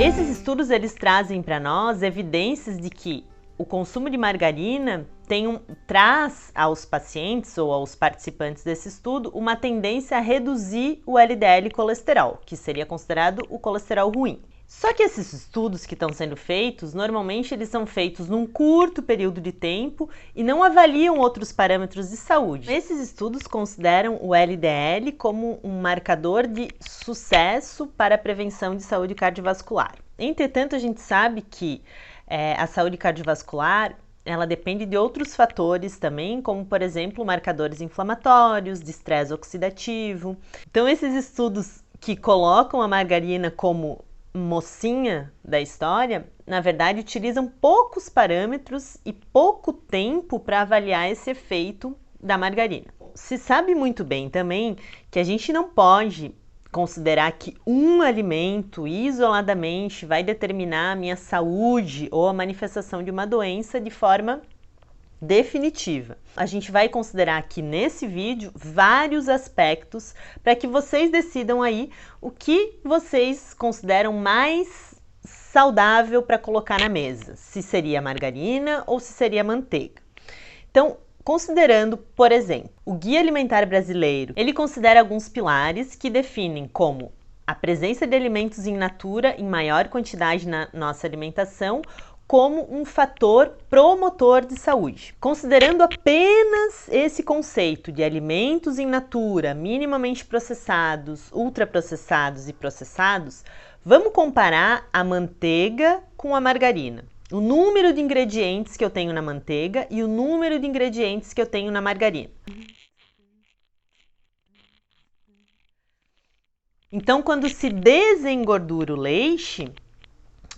Esses estudos eles trazem para nós evidências de que o consumo de margarina traz aos pacientes ou aos participantes desse estudo uma tendência a reduzir o LDL colesterol, que seria considerado o colesterol ruim. Só que esses estudos que estão sendo feitos, normalmente eles são feitos num curto período de tempo e não avaliam outros parâmetros de saúde. Esses estudos consideram o LDL como um marcador de sucesso para a prevenção de saúde cardiovascular. Entretanto, a gente sabe que a saúde cardiovascular ela depende de outros fatores também, como, por exemplo, marcadores inflamatórios, de estresse oxidativo. Então, esses estudos que colocam a margarina como mocinha da história, na verdade, utilizam poucos parâmetros e pouco tempo para avaliar esse efeito da margarina. Se sabe muito bem também que a gente não pode considerar que um alimento isoladamente vai determinar a minha saúde ou a manifestação de uma doença de forma definitiva. A gente vai considerar aqui nesse vídeo vários aspectos para que vocês decidam aí o que vocês consideram mais saudável para colocar na mesa, se seria margarina ou se seria manteiga. Então, considerando, por exemplo, o Guia Alimentar Brasileiro, ele considera alguns pilares que definem como a presença de alimentos in natura em maior quantidade na nossa alimentação como um fator promotor de saúde. Considerando apenas esse conceito de alimentos in natura, minimamente processados, ultraprocessados e processados, vamos comparar a manteiga com a margarina. O número de ingredientes que eu tenho na manteiga e o número de ingredientes que eu tenho na margarina. Então, quando se desengordura o leite,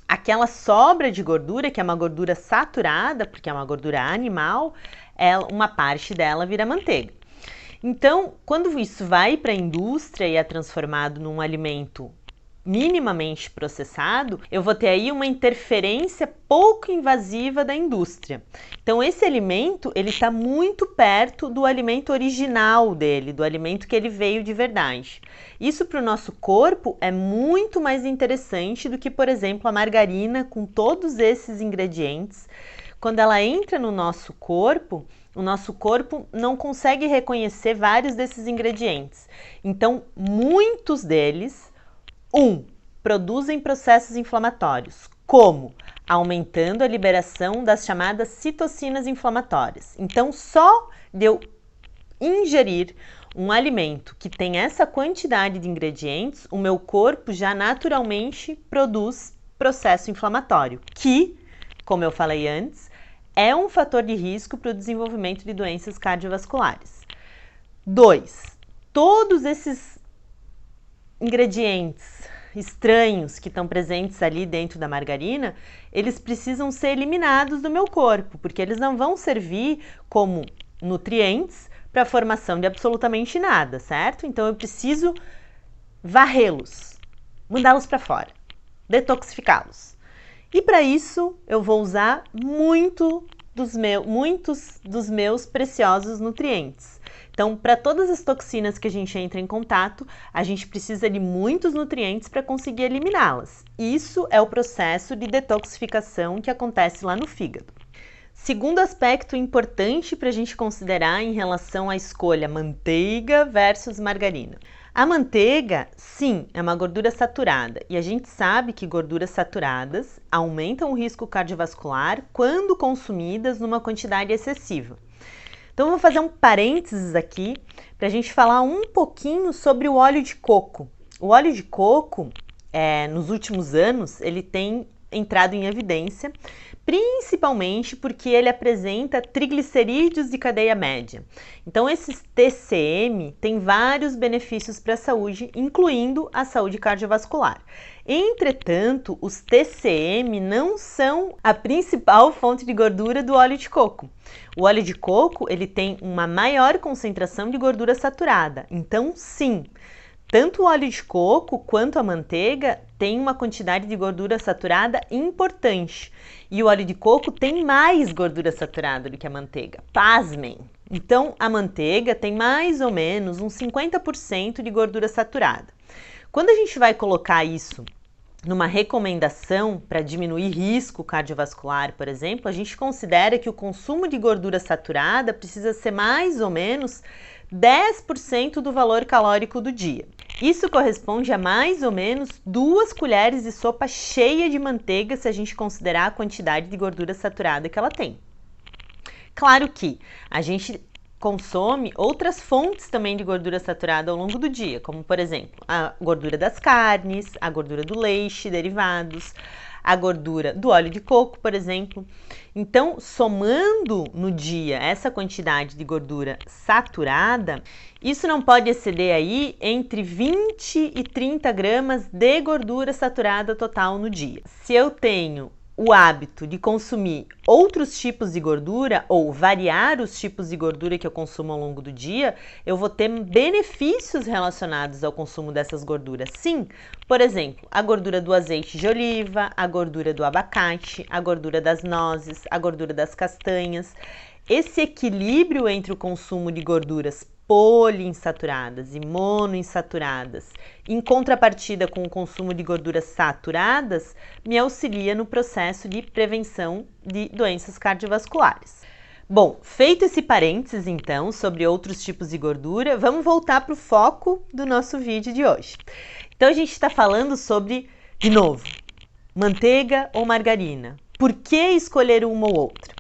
aquela sobra de gordura, que é uma gordura saturada, porque é uma gordura animal, uma parte dela vira manteiga. Então, quando isso vai para a indústria e é transformado num alimento minimamente processado, eu vou ter aí uma interferência pouco invasiva da indústria. Então, esse alimento, ele está muito perto do alimento original dele, do alimento que ele veio de verdade. Isso para o nosso corpo é muito mais interessante do que, por exemplo, a margarina com todos esses ingredientes. Quando ela entra no nosso corpo, o nosso corpo não consegue reconhecer vários desses ingredientes. Então, muitos deles produzem processos inflamatórios, como aumentando a liberação das chamadas citocinas inflamatórias. Então, só de eu ingerir um alimento que tem essa quantidade de ingredientes, o meu corpo já naturalmente produz processo inflamatório, que, como eu falei antes, é um fator de risco para o desenvolvimento de doenças cardiovasculares. 2. Todos esses ingredientes estranhos que estão presentes ali dentro da margarina, eles precisam ser eliminados do meu corpo, porque eles não vão servir como nutrientes para a formação de absolutamente nada, certo? Então eu preciso varrê-los, mandá-los para fora, detoxificá-los. E para isso eu vou usar muitos dos meus preciosos nutrientes. Então, para todas as toxinas que a gente entra em contato, a gente precisa de muitos nutrientes para conseguir eliminá-las. Isso é o processo de detoxificação que acontece lá no fígado. Segundo aspecto importante para a gente considerar em relação à escolha manteiga versus margarina. A manteiga, sim, é uma gordura saturada e a gente sabe que gorduras saturadas aumentam o risco cardiovascular quando consumidas numa quantidade excessiva. Então, eu vou fazer um parênteses aqui para a gente falar um pouquinho sobre o óleo de coco. O óleo de coco, nos últimos anos, ele tem entrado em evidência, principalmente porque ele apresenta triglicerídeos de cadeia média. Então, esses TCM têm vários benefícios para a saúde, incluindo a saúde cardiovascular. Entretanto, os TCM não são a principal fonte de gordura do óleo de coco. O óleo de coco, ele tem uma maior concentração de gordura saturada. Então, sim, tanto o óleo de coco quanto a manteiga tem uma quantidade de gordura saturada importante. E o óleo de coco tem mais gordura saturada do que a manteiga. Pasmem! Então, a manteiga tem mais ou menos uns 50% de gordura saturada. Quando a gente vai colocar isso numa recomendação para diminuir risco cardiovascular, por exemplo, a gente considera que o consumo de gordura saturada precisa ser mais ou menos 10% do valor calórico do dia. Isso corresponde a mais ou menos 2 colheres de sopa cheia de manteiga, se a gente considerar a quantidade de gordura saturada que ela tem. Claro que a gente consome outras fontes também de gordura saturada ao longo do dia, como por exemplo, a gordura das carnes, a gordura do leite, derivados, a gordura do óleo de coco, por exemplo. Então, somando no dia essa quantidade de gordura saturada, isso não pode exceder aí entre 20 e 30 gramas de gordura saturada total no dia. Se eu tenho o hábito de consumir outros tipos de gordura ou variar os tipos de gordura que eu consumo ao longo do dia, eu vou ter benefícios relacionados ao consumo dessas gorduras. Sim, por exemplo, a gordura do azeite de oliva, a gordura do abacate, a gordura das nozes, a gordura das castanhas. Esse equilíbrio entre o consumo de gorduras poliinsaturadas e monoinsaturadas, em contrapartida com o consumo de gorduras saturadas, me auxilia no processo de prevenção de doenças cardiovasculares. Bom, feito esse parênteses então sobre outros tipos de gordura, vamos voltar para o foco do nosso vídeo de hoje. Então a gente está falando sobre, de novo, manteiga ou margarina. Por que escolher uma ou outra?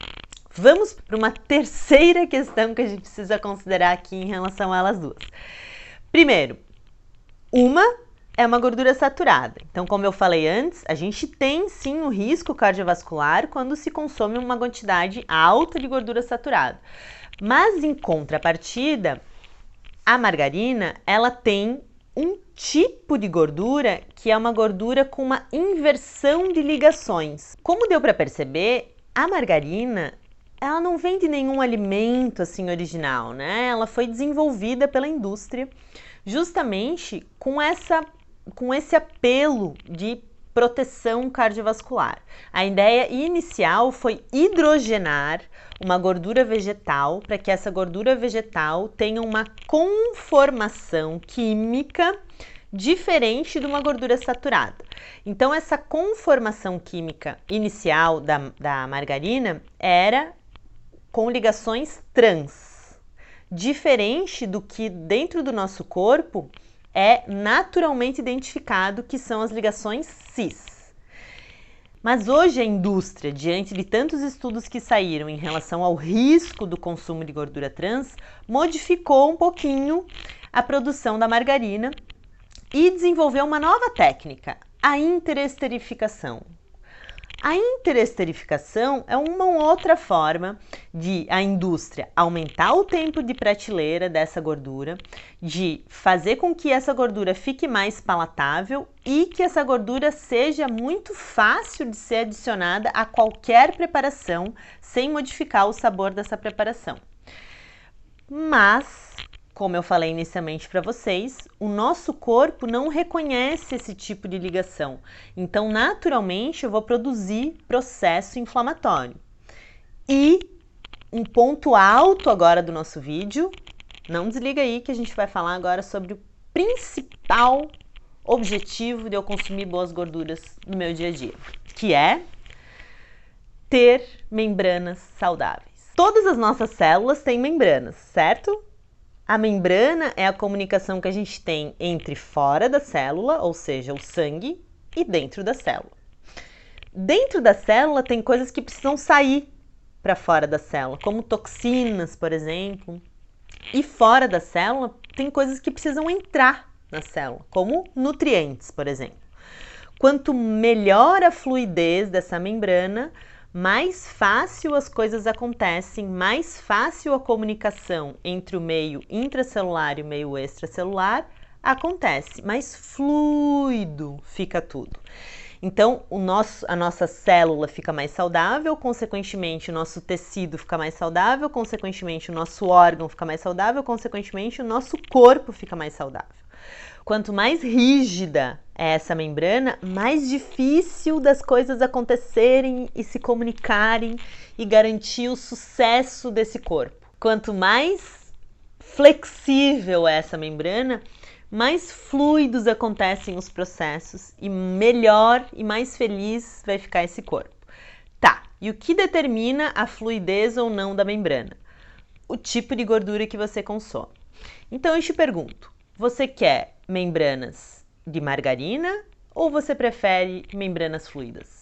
Vamos para uma terceira questão que a gente precisa considerar aqui em relação a elas duas. Primeiro, uma é uma gordura saturada. Então, como eu falei antes, a gente tem sim um risco cardiovascular quando se consome uma quantidade alta de gordura saturada. Mas, em contrapartida, a margarina, ela tem um tipo de gordura que é uma gordura com uma inversão de ligações. Como deu para perceber, a margarina ela não vem de nenhum alimento assim original, né? Ela foi desenvolvida pela indústria justamente com esse apelo de proteção cardiovascular. A ideia inicial foi hidrogenar uma gordura vegetal para que essa gordura vegetal tenha uma conformação química diferente de uma gordura saturada. Então, essa conformação química inicial da margarina era com ligações trans, diferente do que dentro do nosso corpo é naturalmente identificado, que são as ligações cis. Mas hoje a indústria, diante de tantos estudos que saíram em relação ao risco do consumo de gordura trans, modificou um pouquinho a produção da margarina e desenvolveu uma nova técnica, a interesterificação. A interesterificação é uma outra forma de a indústria aumentar o tempo de prateleira dessa gordura, de fazer com que essa gordura fique mais palatável e que essa gordura seja muito fácil de ser adicionada a qualquer preparação, sem modificar o sabor dessa preparação. Mas, como eu falei inicialmente para vocês, o nosso corpo não reconhece esse tipo de ligação. Então, naturalmente, eu vou produzir processo inflamatório. E um ponto alto agora do nosso vídeo, não desliga aí que a gente vai falar agora sobre o principal objetivo de eu consumir boas gorduras no meu dia a dia, que é ter membranas saudáveis. Todas as nossas células têm membranas, certo? A membrana é a comunicação que a gente tem entre fora da célula, ou seja, o sangue, e dentro da célula. Dentro da célula tem coisas que precisam sair para fora da célula, como toxinas, por exemplo. E fora da célula tem coisas que precisam entrar na célula, como nutrientes, por exemplo. Quanto melhor a fluidez dessa membrana, mais fácil as coisas acontecem, mais fácil a comunicação entre o meio intracelular e o meio extracelular acontece, mais fluido fica tudo. Então, a nossa célula fica mais saudável, consequentemente o nosso tecido fica mais saudável, consequentemente o nosso órgão fica mais saudável, consequentemente o nosso corpo fica mais saudável. Quanto mais rígida é essa membrana, mais difícil das coisas acontecerem e se comunicarem e garantir o sucesso desse corpo. Quanto mais flexível é essa membrana, mais fluidos acontecem os processos e melhor e mais feliz vai ficar esse corpo. Tá, e o que determina a fluidez ou não da membrana? O tipo de gordura que você consome. Então eu te pergunto, você quer membranas de margarina ou você prefere membranas fluidas?